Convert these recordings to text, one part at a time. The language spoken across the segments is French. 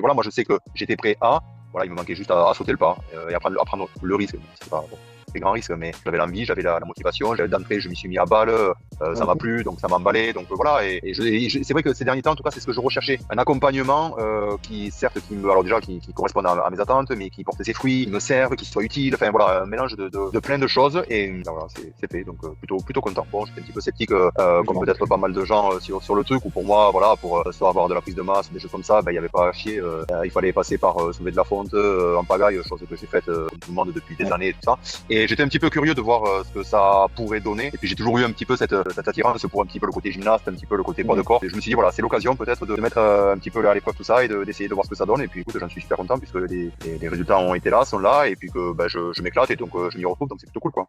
voilà, moi je sais que j'étais prêt à, voilà, il me manquait juste à sauter le pas et à prendre le risque. C'est pas bon, c'est grand risque, mais j'avais l'envie, j'avais la motivation, j'avais d'entrée, je m'y suis mis à balle, Ouais, ça m'a cool. plu, donc ça m'a emballé, donc voilà. C'est vrai que ces derniers temps, en tout cas, c'est ce que je recherchais, un accompagnement qui, certes, alors déjà, qui corresponde à mes attentes, mais qui porte ses fruits, qui me serve, qui soit utile, enfin voilà, un mélange de plein de choses, et voilà, c'est fait, donc plutôt content. Bon, j'étais un petit peu sceptique, Je comme m'en peut-être doute. pas mal de gens sur le truc, ou pour moi, voilà, pour soit avoir de la prise de masse, des choses comme ça, ben, il n'y avait pas à chier, il fallait passer par soulever de la fonte en pagaille, chose que j'ai faite comme tout le monde depuis des Ouais. années et tout ça. Et j'étais un petit peu curieux de voir ce que ça pourrait donner. Et puis j'ai toujours eu un petit peu cette attirance pour un petit peu le côté gymnaste, un petit peu le côté poids de Ouais. corps. Et je me suis dit, voilà, c'est l'occasion peut-être de mettre un petit peu à l'épreuve tout ça et d'essayer de voir ce que ça donne. Et puis écoute, j'en suis super content puisque les résultats ont été là, sont là, et puis que ben, je m'éclate et donc je m'y retrouve, donc c'est plutôt cool quoi.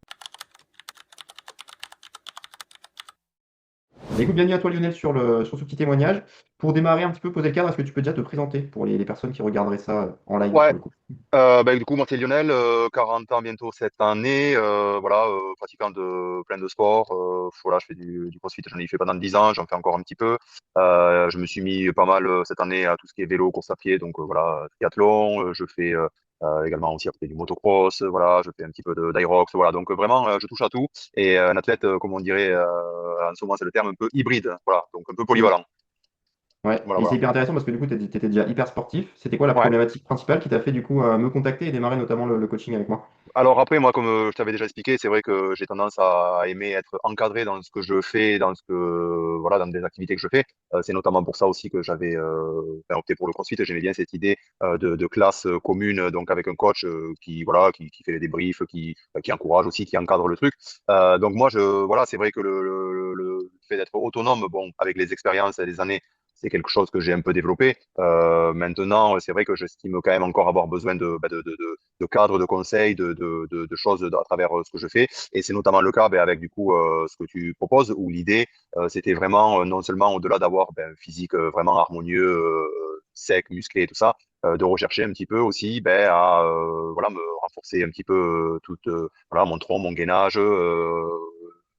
Bah, écoute, bienvenue à toi Lionel sur ce petit témoignage. Pour démarrer un petit peu, poser le cadre, est-ce que tu peux déjà te présenter pour les personnes qui regarderaient ça en live Ouais, pour le coup? bah, du coup, moi, c'est Lionel, 40 ans bientôt cette année, voilà, pratiquant de plein de sports. Voilà, je fais du CrossFit, j'en ai fait pendant 10 ans, j'en fais encore un petit peu. Je me suis mis pas mal cette année à tout ce qui est vélo, course à pied, donc voilà, triathlon. Je fais également aussi après du motocross, voilà, je fais un petit peu d'Aerox, voilà, donc vraiment, je touche à tout. Et un athlète, comme on dirait en ce moment, c'est le terme un peu hybride, voilà, donc un peu Mm. polyvalent. Ouais, Voilà, et c'est voilà. hyper intéressant parce que du coup, tu étais déjà hyper sportif. C'était quoi la Ouais. problématique principale qui t'a fait du coup me contacter et démarrer notamment le coaching avec moi? Alors après, moi, comme je t'avais déjà expliqué, c'est vrai que j'ai tendance à aimer être encadré dans ce que je fais, voilà, dans des activités que je fais. C'est notamment pour ça aussi que j'avais enfin, opté pour le CrossFit. J'aimais bien cette idée de classe commune, donc avec un coach voilà, qui fait les débriefs, qui encourage aussi, qui encadre le truc. Donc moi, voilà, c'est vrai que le fait d'être autonome, bon, avec les expériences et les années, c'est quelque chose que j'ai un peu développé. Maintenant, c'est vrai que j'estime quand même encore avoir besoin de cadres, de conseils, de choses à travers ce que je fais. Et c'est notamment le cas ben, avec du coup ce que tu proposes, où l'idée, c'était vraiment non seulement au-delà d'avoir ben, un physique vraiment harmonieux, sec, musclé et tout ça, de rechercher un petit peu aussi ben, à voilà, me renforcer un petit peu voilà, mon tronc, mon gainage,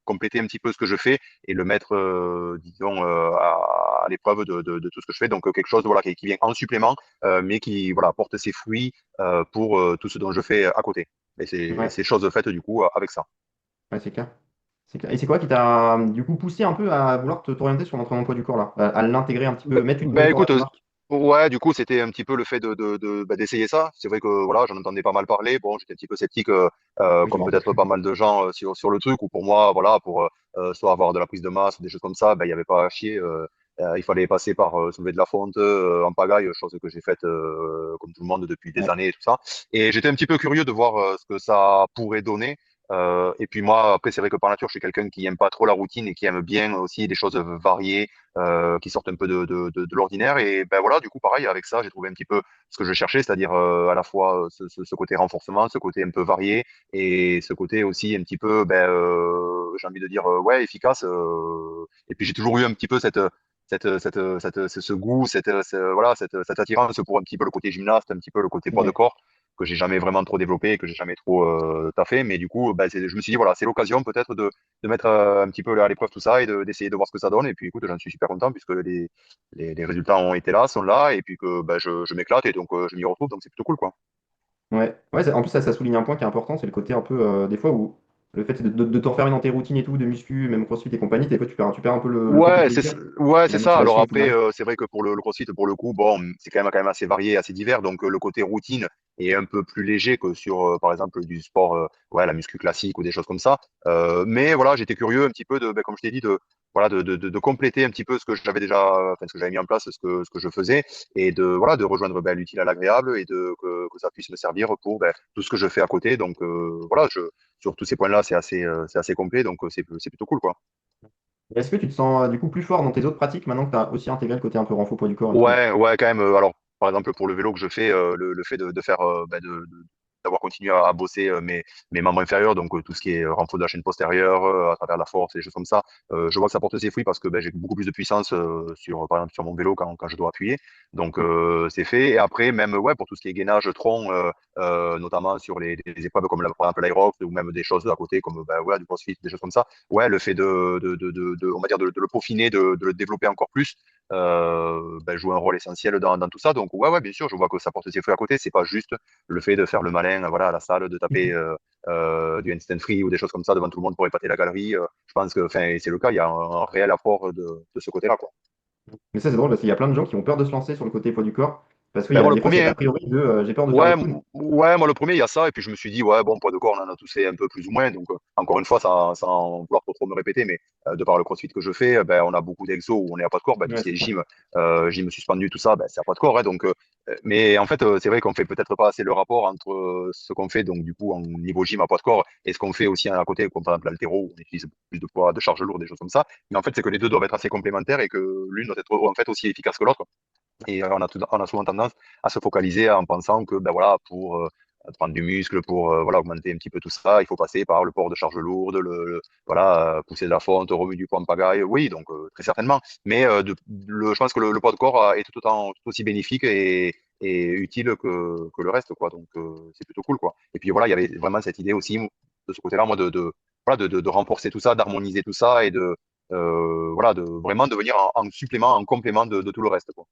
compléter un petit peu ce que je fais et le mettre, disons, à l'épreuve de tout ce que je fais. Donc quelque chose voilà, qui vient en supplément, mais qui voilà, porte ses fruits pour tout ce dont je fais à côté. Et Ouais, c'est chose faite du coup avec ça. ouais, c'est clair. C'est clair. Et c'est quoi qui t'a du coup poussé un peu à vouloir t'orienter sur l'entraînement poids du corps là, à l'intégrer un petit peu, mettre une nouvelle Ben corde à écoute, ton arc? ouais, du coup, c'était un petit peu le fait d'essayer ça. C'est vrai que voilà, j'en entendais pas mal parler. Bon, j'étais un petit peu sceptique, Oui, je comme m'en doute. peut-être pas mal de gens sur le truc. Ou pour moi, voilà, pour soit avoir de la prise de masse ou des choses comme ça, ben il y avait pas à chier. Il fallait passer par soulever de la fonte en pagaille, chose que j'ai faite comme tout le monde depuis des Ouais, années et tout ça. Et j'étais un petit peu curieux de voir ce que ça pourrait donner. Et puis moi, après, c'est vrai que par nature, je suis quelqu'un qui aime pas trop la routine et qui aime bien aussi des choses variées, qui sortent un peu de l'ordinaire. Et ben voilà, du coup, pareil, avec ça, j'ai trouvé un petit peu ce que je cherchais, c'est-à-dire à la fois ce côté renforcement, ce côté un peu varié, et ce côté aussi un petit peu, ben, j'ai envie de dire, ouais, efficace. Et puis j'ai toujours eu un petit peu ce goût, voilà, cette attirance pour un petit peu le côté gymnaste, un petit peu le côté poids de ouais. corps que j'ai jamais vraiment trop développé, que j'ai jamais trop taffé. Mais du coup, ben, je me suis dit, voilà, c'est l'occasion peut-être de mettre un petit peu à l'épreuve tout ça et d'essayer de voir ce que ça donne. Et puis écoute, j'en suis super content puisque les résultats ont été là, sont là, et puis que bah, je m'éclate et donc je m'y retrouve, donc c'est plutôt cool quoi. Ouais, ouais, en plus ça souligne un point qui est important, c'est le côté un peu des fois où le fait de t'enfermer dans tes routines et tout, de muscu, même CrossFit et compagnie, des fois tu perds un peu le côté plaisir Ouais, et la c'est ça. Alors motivation au après, final. c'est vrai que pour le CrossFit, pour le coup, bon, c'est quand même assez varié, assez divers. Donc le côté routine est un peu plus léger que sur, par exemple, du sport, ouais, la muscu classique ou des choses comme ça. Mais voilà, j'étais curieux un petit peu ben, comme je t'ai dit, voilà, de compléter un petit peu ce que j'avais déjà, enfin, ce que j'avais mis en place, ce que je faisais, et voilà, de rejoindre ben, l'utile à l'agréable et que ça puisse me servir pour ben, tout ce que je fais à côté. Donc voilà, sur tous ces points-là, c'est assez complet, donc c'est plutôt cool, quoi. Est-ce que tu te sens du coup plus fort dans tes autres pratiques maintenant que tu as aussi intégré le côté un peu renfort poids du corps et tout? Ouais, ouais, quand même. Alors, par exemple, pour le vélo que je fais, le fait de faire, bah, d'avoir continué à bosser mes membres inférieurs, donc tout ce qui est renfort de la chaîne postérieure, à travers la force et des choses comme ça, je vois que ça porte ses fruits parce que ben, j'ai beaucoup plus de puissance par exemple, sur mon vélo quand je dois appuyer. Donc, c'est fait. Et après, même ouais, pour tout ce qui est gainage, tronc, notamment sur les épreuves comme par exemple l'Aerox ou même des choses à côté comme ben, ouais, du CrossFit, des choses comme ça. Ouais, le fait on va dire de le peaufiner, de le développer encore plus, joue un rôle essentiel dans tout ça. Donc ouais, bien sûr, je vois que ça porte ses fruits à côté. C'est pas juste le fait de faire le malin, voilà, à la salle, de taper du instant free ou des choses comme ça devant tout le monde pour épater la galerie. Je pense que, enfin, c'est le cas. Il y a un réel apport de ce côté-là, quoi. Mais ça, c'est drôle parce qu'il y a plein de gens qui ont peur de se lancer sur le côté poids du corps. Parce qu'il y Ben a moi le des fois premier, cet a hein. priori de j'ai peur de faire Ouais, le clown. ouais, moi le premier, il y a ça, et puis je me suis dit, ouais, bon, poids de corps, on en a tous fait un peu plus ou moins, donc encore une fois, sans vouloir trop me répéter, mais de par le crossfit que je fais, on a beaucoup d'exos où on est à pas de corps, tout Ouais, ce qui c'est est ça. gym suspendu, tout ça, c'est à pas de corps, hein, donc, mais en fait, c'est vrai qu'on fait peut-être pas assez le rapport entre ce qu'on fait, donc du coup, en niveau gym à pas de corps, et ce qu'on fait aussi à côté, comme par exemple l'haltéro, où on utilise plus de poids, de charge lourde, des choses comme ça, mais en fait, c'est que les deux doivent être assez complémentaires et que l'une doit être en fait aussi efficace que l'autre. Et on a souvent tendance à se focaliser en pensant que voilà, pour prendre du muscle, pour voilà, augmenter un petit peu tout ça, il faut passer par le port de charge lourde, voilà, pousser de la fonte, remuer du poids en pagaille. Oui, donc très certainement. Mais je pense que le poids de corps est tout aussi bénéfique et utile que le reste, quoi. Donc c'est plutôt cool, quoi. Et puis voilà, il y avait vraiment cette idée aussi de ce côté-là, moi, voilà, de renforcer tout ça, d'harmoniser tout ça et voilà, de vraiment devenir en supplément, en complément de tout le reste, quoi.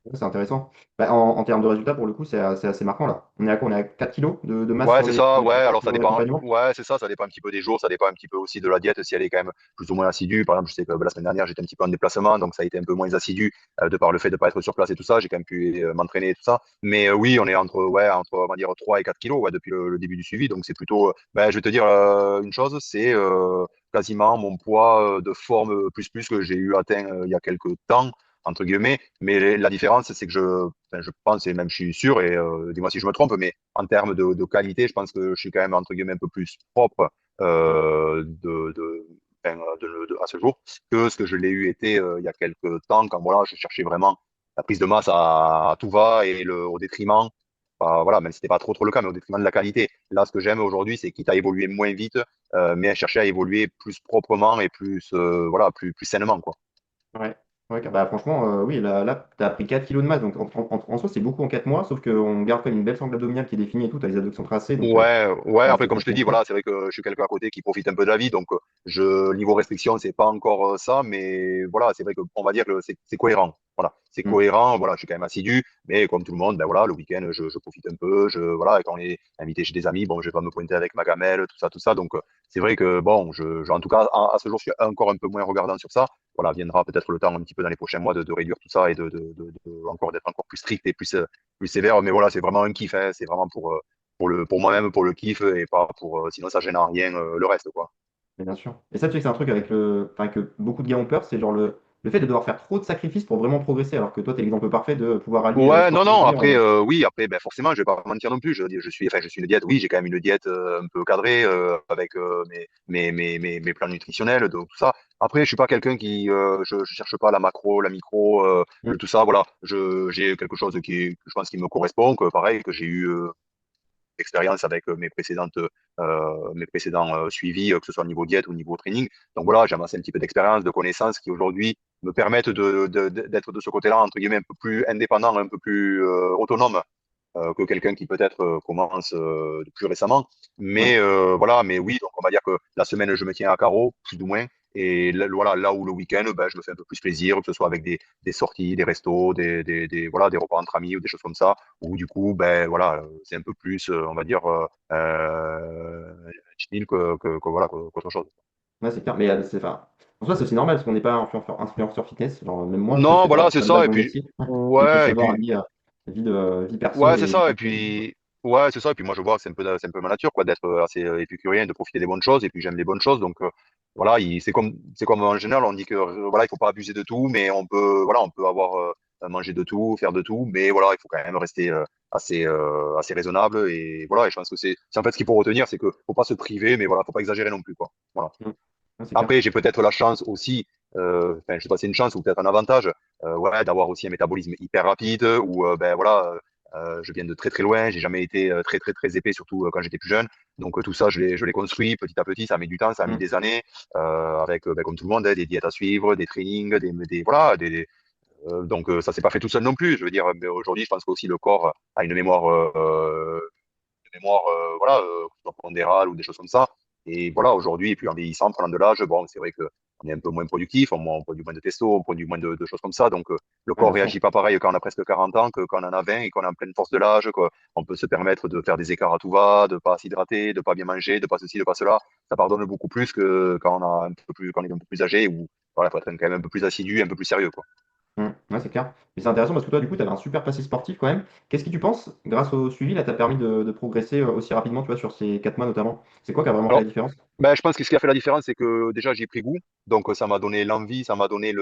Ouais, c'est intéressant. Bah, en termes de résultats, pour le coup, c'est assez marquant là. On est à quoi? On est à 4 kilos de masse Ouais, sur c'est ça. les Ouais, alors ça sur dépend. l'accompagnement. Ouais, c'est ça. Ça dépend un petit peu des jours. Ça dépend un petit peu aussi de la diète, si elle est quand même plus ou moins assidue. Par exemple, je sais que la semaine dernière, j'étais un petit peu en déplacement, donc ça a été un peu moins assidu de par le fait de pas être sur place et tout ça. J'ai quand même pu m'entraîner et tout ça. Mais oui, on est entre, on va dire 3 et 4 kilos ouais, depuis le début du suivi. Donc c'est plutôt. Je vais te dire une chose, c'est quasiment mon poids de forme plus que j'ai eu atteint il y a quelques temps entre guillemets. Mais la différence, c'est que je pense et même je suis sûr, et dis-moi si je me trompe, mais en termes de qualité, je pense que je suis quand même entre guillemets un peu plus propre à ce jour que ce que je l'ai eu été il y a quelques temps quand voilà, je cherchais vraiment la prise de masse à tout va et au détriment. Voilà, même si c'était pas trop le cas, mais au détriment de la qualité. Là, ce que j'aime aujourd'hui, c'est quitte à évoluer moins vite, mais à chercher à évoluer plus proprement et plus, voilà, plus sainement, quoi. Ouais. Ouais, bah, franchement, oui, là tu as pris 4 kilos de masse. Donc en soi, c'est beaucoup en 4 mois, sauf qu'on garde quand même une belle sangle abdominale qui est définie et tout. Tu as les abdos qui sont tracés, donc Ouais, ouais, ça, après, comme ça je te tient dis, cool. voilà, c'est vrai que je suis quelqu'un à côté qui profite un peu de la vie, donc niveau restriction, c'est pas encore ça, mais voilà, c'est vrai que on va dire que c'est cohérent. Voilà, c'est Mm. cohérent, voilà, je suis quand même assidu, mais comme tout le monde, voilà, le week-end, je profite un peu, voilà, et quand on est invité chez des amis, bon, je vais pas me pointer avec ma gamelle, tout ça, donc c'est vrai que, bon, en tout cas, à ce jour, je suis encore un peu moins regardant sur ça. Voilà, viendra peut-être le temps un petit peu dans les prochains mois de réduire tout ça et encore d'être encore plus strict et plus sévère, mais voilà, c'est vraiment un kiff, hein, c'est vraiment pour moi-même, pour le kiff et pas pour. Sinon, ça gêne en rien le reste, quoi. Mais bien sûr. Et ça, tu sais que c'est un truc avec enfin, que beaucoup de gars ont peur, c'est genre le fait de devoir faire trop de sacrifices pour vraiment progresser, alors que toi, tu es l'exemple parfait de pouvoir allier Ouais, non, non. sportivité Après, oui, après, enfin, je vais pas mentir non plus. Je suis une diète. Oui, j'ai quand même une diète un peu cadrée avec mes plans nutritionnels, donc tout ça. Après, je suis pas quelqu'un je cherche pas la macro, la micro, Mm. tout ça. Voilà, j'ai quelque chose je pense, qui me correspond, que pareil, que j'ai eu expérience avec mes précédents suivis, que ce soit au niveau diète ou au niveau training. Donc voilà, j'ai amassé un petit peu d'expérience, de connaissances qui aujourd'hui me permettent d'être de ce côté-là, entre guillemets, un peu plus indépendant, un peu plus autonome que quelqu'un qui peut-être commence plus récemment. Ouais. Mais voilà, mais oui, donc on va dire que la semaine, je me tiens à carreau, plus ou moins. Et là, voilà, là où le week-end, je me fais un peu plus plaisir, que ce soit avec des sorties, des restos, voilà, des repas entre amis ou des choses comme ça, où du coup, voilà, c'est un peu plus, on va dire, chill voilà, qu'autre chose. Ouais, c'est clair. Mais enfin, en soi, c'est aussi normal, parce qu'on n'est pas influenceur fitness. Genre, même moi, Non, c'est voilà, c'est pas de ça. base Et mon puis, métier. Donc, il faut ouais, et savoir puis, allier vie perso ouais, c'est et vie ça. Et santé. puis, ouais, c'est ça. Et puis moi, je vois que c'est un peu ma nature, quoi, d'être assez épicurien, de profiter des bonnes choses. Et puis, j'aime les bonnes choses. Donc, voilà, c'est comme en général, on dit que, voilà, il faut pas abuser de tout, mais voilà, on peut avoir, manger de tout, faire de tout. Mais voilà, il faut quand même rester assez raisonnable. Et voilà, et je pense que c'est en fait ce qu'il faut retenir, c'est que faut pas se priver, mais voilà, faut pas exagérer non plus, quoi. Voilà. Mm. Ouais, c'est clair. Après, j'ai peut-être la chance aussi, enfin, je sais pas si c'est une chance ou peut-être un avantage, ouais, d'avoir aussi un métabolisme hyper rapide, où voilà, je viens de très très loin, j'ai jamais été très très très épais, surtout quand j'étais plus jeune. Donc tout ça, je l'ai construit petit à petit, ça a mis du temps, ça a mis Mm. des années, avec comme tout le monde, hein, des diètes à suivre, des trainings, voilà, donc ça s'est pas fait tout seul non plus. Je veux dire, mais aujourd'hui, je pense qu'aussi le corps a une mémoire voilà, que ce soit pondérale ou des choses comme ça. Et voilà, aujourd'hui, et puis en vieillissant, prenant de l'âge, bon, c'est vrai que on est un peu moins productif, on produit moins de testo, on produit moins de choses comme ça. Donc, le Ouais, corps bien sûr. réagit pas pareil quand on a presque 40 ans que quand on en a 20 et qu'on est en pleine force de l'âge, quoi. On peut se permettre de faire des écarts à tout va, de pas s'hydrater, de pas bien manger, de pas ceci, de pas cela. Ça pardonne beaucoup plus que quand quand on est un peu plus âgé ou voilà, faut être quand même un peu plus assidu, un peu plus sérieux, quoi. Ouais, c'est clair. Mais c'est intéressant parce que toi, du coup, tu avais un super passé sportif quand même. Qu'est-ce qui, tu penses, grâce au suivi, là, t'a permis de progresser aussi rapidement, tu vois, sur ces 4 mois notamment? C'est quoi qui a vraiment fait la Alors, différence? ben, je pense que ce qui a fait la différence, c'est que déjà j'ai pris goût. Donc ça m'a donné l'envie, ça m'a donné un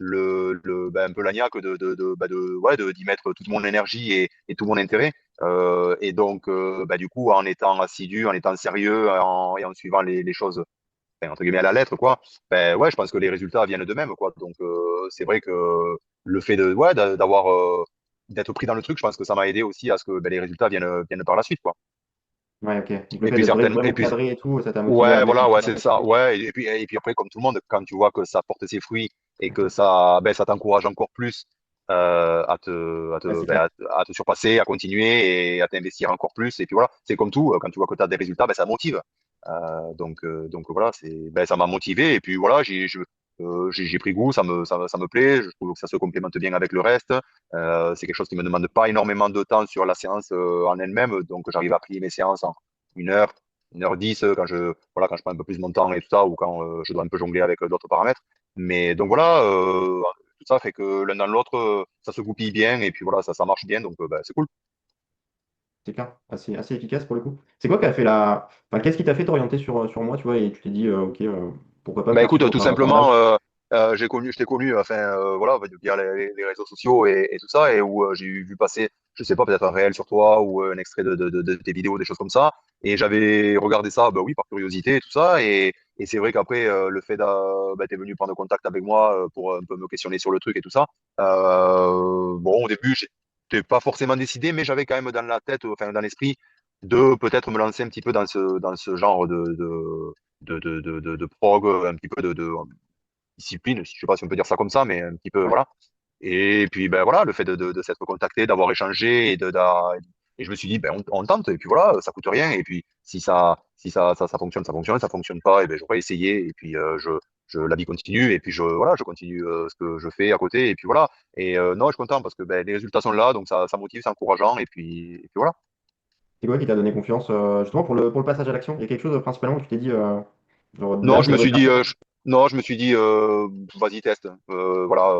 peu la niaque d'y mettre toute mon énergie et tout mon intérêt. Et donc, du coup, en étant assidu, en étant sérieux et en suivant les choses, enfin, entre guillemets, à la lettre, quoi, ben ouais, je pense que les résultats viennent d'eux-mêmes, quoi. Donc c'est vrai que le fait d'être pris dans le truc, je pense que ça m'a aidé aussi à ce que les résultats viennent par la suite, quoi. Ouais, ok. Donc le Et fait puis d'être certaines, et vraiment puis cadré et tout, ça t'a motivé à ouais, mettre voilà, ouais, justement c'est cette ça. série. Ouais, et puis après, comme tout le monde, quand tu vois que ça porte ses fruits et que ça t'encourage encore plus Ouais, c'est clair. à te surpasser, à continuer et à t'investir encore plus. Et puis voilà, c'est comme tout, quand tu vois que tu as des résultats, ça motive. Donc voilà, ça m'a motivé. Et puis voilà, j'ai pris goût, ça me plaît. Je trouve que ça se complémente bien avec le reste. C'est quelque chose qui me demande pas énormément de temps sur la séance en elle-même. Donc j'arrive à plier mes séances en 1 heure, 1h10 quand je prends un peu plus mon temps et tout ça, ou quand je dois un peu jongler avec d'autres paramètres. Mais donc voilà, tout ça fait que l'un dans l'autre, ça se goupille bien et puis voilà, ça marche bien, donc c'est cool. C'est clair. Assez efficace pour le coup. C'est quoi qui a fait la. Enfin, qu'est-ce qui t'a fait t'orienter sur moi, tu vois, et tu t'es dit, ok, pourquoi pas me Bah faire écoute, suivre tout par Nat? simplement, je t'ai connu, enfin voilà, via les réseaux sociaux et tout ça, et où j'ai vu passer, je sais pas, peut-être un réel sur toi ou un extrait de tes vidéos, des choses comme ça, et j'avais regardé ça, bah oui, par curiosité et tout ça, et c'est vrai qu'après le fait t'es venu prendre contact avec moi pour un peu me questionner sur le truc et tout ça. Bon, au début, j'étais pas forcément décidé, mais j'avais quand même dans la tête, enfin dans l'esprit, de peut-être me lancer un petit peu dans ce genre de prog, un petit peu de discipline, je sais pas si on peut dire ça comme ça, mais un petit peu, Ouais. voilà. Et puis, ben voilà, le fait de s'être contacté, d'avoir échangé et je me suis dit, ben on tente, et puis voilà, ça coûte rien. Et puis, si ça fonctionne, ça fonctionne, ça fonctionne pas, et ben j'aurais essayé, et puis la vie continue, et puis voilà, je continue ce que je fais à côté, et puis voilà. Et non, je suis content parce que ben, les résultats sont là, donc ça motive, c'est encourageant, et puis voilà. C'est quoi qui t'a donné confiance justement pour le passage à l'action? Il y a quelque chose principalement où tu t'es dit, genre, Non, là, je je me devrais suis faire dit, ça. non, je me suis dit, vas-y, teste. Voilà,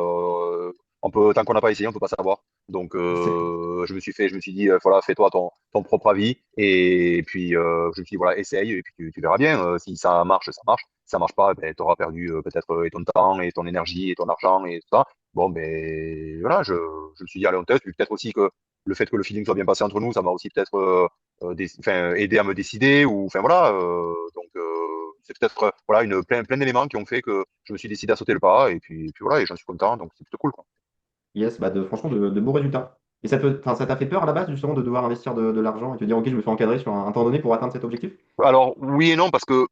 tant qu'on n'a pas essayé, on peut pas savoir. Donc, je me suis dit, voilà, fais-toi ton propre avis. Et puis, je me suis dit, voilà, essaye, et puis tu verras bien. Si ça marche, ça marche. Si ça marche pas, ben, tu auras perdu peut-être et ton temps, et ton énergie, et ton argent, et tout ça. Bon, ben, voilà, je me suis dit, allez, on teste. Puis peut-être aussi que le fait que le feeling soit bien passé entre nous, ça m'a aussi peut-être aidé à me décider, ou, enfin, voilà. C'est peut-être voilà plein d'éléments qui ont fait que je me suis décidé à sauter le pas et puis voilà et j'en suis content donc c'est plutôt cool quoi. Yes, bah franchement, de beaux résultats. Et enfin, ça t'a fait peur à la base, justement, de devoir investir de l'argent et te dire, ok, je me fais encadrer sur un temps donné pour atteindre cet objectif? Alors oui et non parce que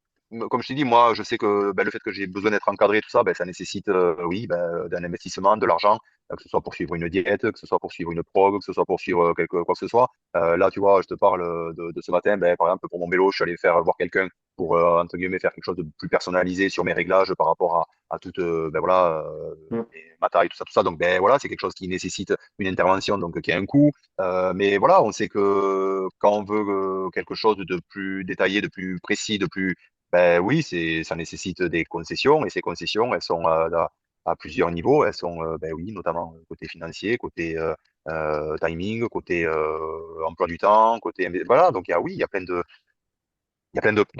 comme je t'ai dit moi je sais que le fait que j'ai besoin d'être encadré tout ça ça nécessite oui d'un investissement de l'argent que ce soit pour suivre une diète que ce soit pour suivre une prog que ce soit pour suivre quoi que ce soit. Là tu vois je te parle de ce matin par exemple pour mon vélo je suis allé faire voir quelqu'un pour entre guillemets faire quelque chose de plus personnalisé sur mes réglages par rapport à toute Mm. ma taille tout ça donc voilà c'est quelque chose qui nécessite une intervention donc qui a un coût. Mais voilà, on sait que quand on veut quelque chose de plus détaillé, de plus précis, oui, ça nécessite des concessions et ces concessions, elles sont à plusieurs niveaux. Elles sont, oui, notamment côté financier, côté timing, côté emploi du temps, voilà. Donc oui, il y a plein de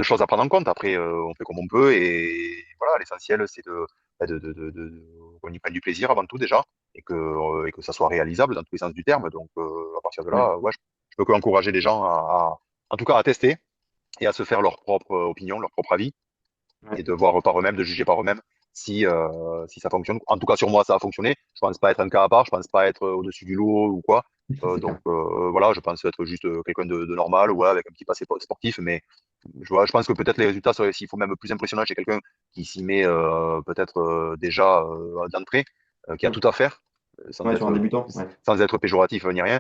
choses à prendre en compte. Après, on fait comme on peut et voilà, l'essentiel c'est qu'on y prenne du plaisir avant tout déjà et que ça soit réalisable dans tous les sens du terme. Donc à partir de Ouais. là, ouais, je peux qu'encourager les gens en tout cas à tester et à se faire leur propre opinion, leur propre avis et Ouais. de voir par eux-mêmes, de juger par eux-mêmes si ça fonctionne. En tout cas, sur moi, ça a fonctionné. Je pense pas être un cas à part, je pense pas être au-dessus du lot ou quoi. C'est clair. Voilà, je pense être juste quelqu'un de normal, ouais, avec un petit passé sportif, mais je pense que peut-être les résultats seraient s'il faut même plus impressionnants chez quelqu'un qui s'y met peut-être déjà d'entrée, qui a Mm. tout à faire, sans Ouais, sur un être débutant. Ouais. sans être péjoratif ni rien,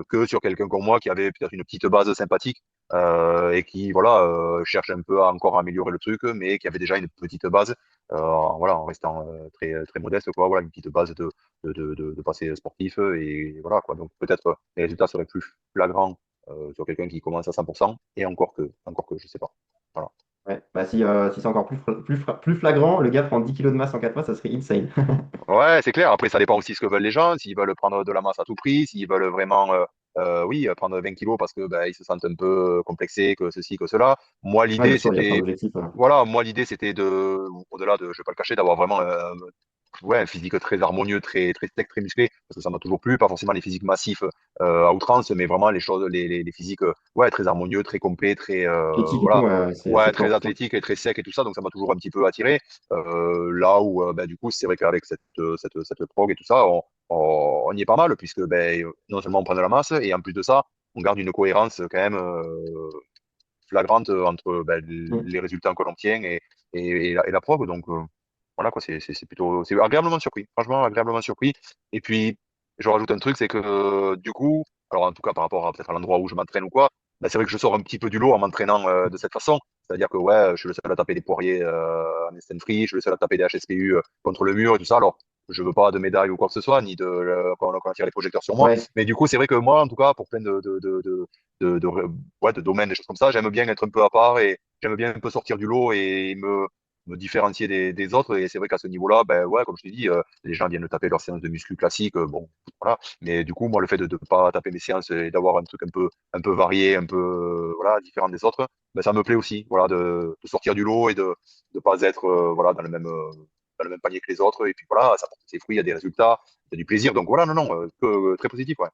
que sur quelqu'un comme moi qui avait peut-être une petite base sympathique et qui voilà cherche un peu à encore améliorer le truc, mais qui avait déjà une petite base, voilà, en restant très modeste, quoi, voilà, une petite base de passé sportif, et voilà, quoi. Donc peut-être les résultats seraient plus flagrants sur quelqu'un qui commence à 100%, et encore que, je sais pas. Voilà. Ouais. Bah, si c'est encore plus flagrant, le gars prend 10 kilos de masse en 4 mois, ça serait insane. Ouais, c'est clair. Après, ça dépend aussi de ce que veulent les gens. S'ils veulent prendre de la masse à tout prix, s'ils veulent vraiment, oui, prendre 20 kilos parce que ben, ils se sentent un peu complexés, que ceci, que cela. Moi, Ouais, bien l'idée, sûr, il y a plein c'était, d'objectifs. voilà, moi, l'idée, c'était de, au-delà de, je vais pas le cacher, d'avoir vraiment ouais, un physique très harmonieux, très sec, très musclé, parce que ça m'a toujours plu, pas forcément les physiques massifs à outrance, mais vraiment les choses, les physiques ouais, très harmonieux, très complets, très Athlétique et tout, voilà, ouais, ouais, c'est très fort, ça. athlétique et très sec et tout ça, donc ça m'a toujours un petit peu attiré. Là où bah, du coup, c'est vrai qu'avec cette prog et tout ça, on y est pas mal, puisque ben, non seulement on prend de la masse, et en plus de ça, on garde une cohérence quand même flagrante entre ben, Mm. les résultats que l'on tient et la prog. Donc voilà, quoi, c'est plutôt c'est agréablement surpris, franchement agréablement surpris. Et puis, je rajoute un truc, c'est que du coup, alors en tout cas par rapport à peut-être à l'endroit où je m'entraîne ou quoi, bah, c'est vrai que je sors un petit peu du lot en m'entraînant de cette façon. C'est-à-dire que ouais, je suis le seul à taper des poiriers en stand free, je suis le seul à taper des HSPU contre le mur et tout ça. Alors, je veux pas de médaille ou quoi que ce soit, ni de qu'on attire les projecteurs sur moi. Ouais, Mais du coup, c'est vrai que moi, en tout cas, pour plein de, ouais, de domaines, des choses comme ça, j'aime bien être un peu à part, et j'aime bien un peu sortir du lot et me différencier des autres. Et c'est vrai qu'à ce niveau-là, ben ouais, comme je t'ai dit, les gens viennent taper leurs séances de muscu classiques, bon, voilà. Mais du coup, moi, le fait de ne pas taper mes séances et d'avoir un truc un peu varié, un peu voilà, différent des autres, ben, ça me plaît aussi, voilà, de sortir du lot et de ne pas être voilà, dans le même panier que les autres. Et puis voilà, ça porte ses fruits, il y a des résultats, il y a du plaisir. Donc voilà, non, non, très positif, ouais.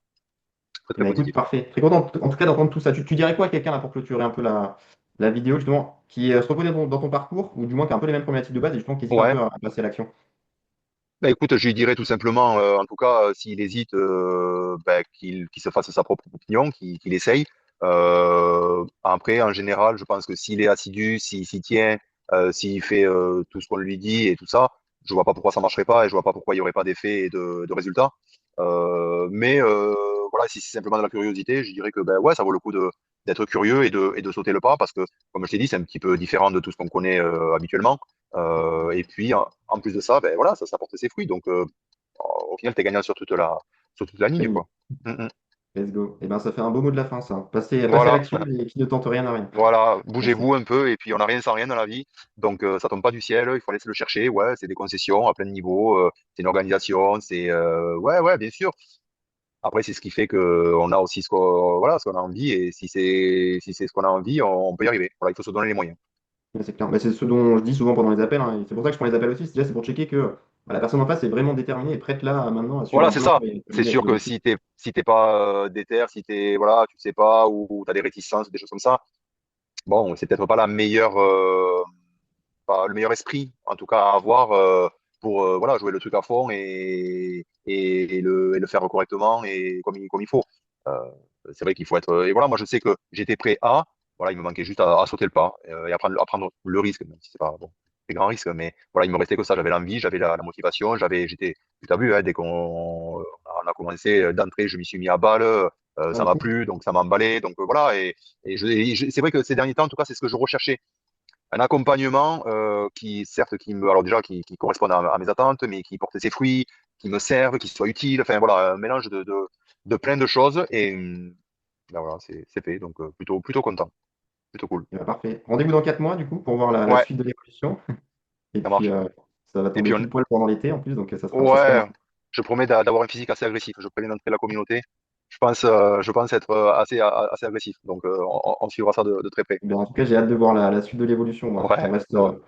Très bah écoute, positif. parfait. Très content en tout cas d'entendre tout ça. Tu dirais quoi à quelqu'un là pour clôturer un peu la vidéo, justement, qui se reconnaît dans ton parcours, ou du moins qui a un peu les mêmes problématiques de base et justement qui hésite un Ouais. peu à passer à l'action? Bah, écoute, je lui dirais tout simplement, en tout cas, s'il hésite, bah, qu'il se fasse sa propre opinion, qu'il essaye. Après, en général, je pense que s'il est assidu, s'il s'y tient, s'il fait tout ce qu'on lui dit et tout ça, je vois pas pourquoi ça marcherait pas, et je vois pas pourquoi il y aurait pas d'effet et de résultats. Mais voilà, si c'est simplement de la curiosité, je dirais que ben ouais, ça vaut le coup d'être curieux et de sauter le pas, parce que, comme je t'ai dit, c'est un petit peu différent de tout ce qu'on connaît habituellement. Et puis, en plus de ça, ben voilà, ça porte ses fruits. Donc, au final, tu es gagnant sur toute la ligne, Oui, quoi. Mm, mm. let's go. Et ben ça fait un beau mot de la fin, ça. Passer à Voilà, l'action et qui ne tente rien à rien. voilà, Merci. bougez-vous un peu, et puis on n'a rien sans rien dans la vie. Donc, ça tombe pas du ciel, il faut aller se le chercher. Ouais, c'est des concessions à plein de niveaux, c'est une organisation, c'est ouais, ouais, bien sûr. Après, c'est ce qui fait que on a aussi voilà, ce qu'on a envie, et si c'est ce qu'on a envie, on peut y arriver. Voilà, il faut se donner les moyens. Ouais, c'est clair. Bah, c'est ce dont je dis souvent pendant les appels, hein, et c'est pour ça que je prends les appels aussi. C'est pour checker que bah, la personne en face est vraiment déterminée et prête là maintenant à suivre Voilà, un c'est plan ça. et C'est mener sûr son que objectif. si t'es pas déter, si t'es voilà, tu sais pas, ou tu as des réticences, des choses comme ça, bon, c'est peut-être pas la meilleure, pas le meilleur esprit, en tout cas, à avoir pour voilà, jouer le truc à fond et le faire correctement et comme il faut. Euh, c'est vrai qu'il faut être. Et voilà, moi, je sais que j'étais prêt à. Voilà, il me manquait juste à sauter le pas et à prendre le risque, même si c'est pas bon, c'est grand risque, mais voilà, il me restait que ça. J'avais l'envie, j'avais la motivation, tu as vu, hein, dès qu'on on a commencé d'entrée, je m'y suis mis à balle. Ça Ouais, m'a plu, donc ça m'a emballé. Donc voilà, c'est vrai que ces derniers temps, en tout cas, c'est ce que je recherchais, un accompagnement qui, certes, alors déjà, qui corresponde à mes attentes, mais qui porte ses fruits, qui me servent, qui soit utile. Enfin, voilà, un mélange de plein de choses. Et ben voilà, c'est fait. Donc, plutôt content. Plutôt cool. et bah, parfait. Rendez-vous dans 4 mois du coup pour voir la Ouais, suite de l'évolution. Et ça puis marche. ça va Et puis, tomber pile poil pendant l'été en plus, donc ça sera bien. ouais, je promets d'avoir un physique assez agressif. Je préviens d'entrer la communauté. Je pense être assez agressif. Donc, on suivra ça de très près. Mais en tout cas, j'ai hâte de voir la suite de l'évolution, moi. Ouais, On reste, bon.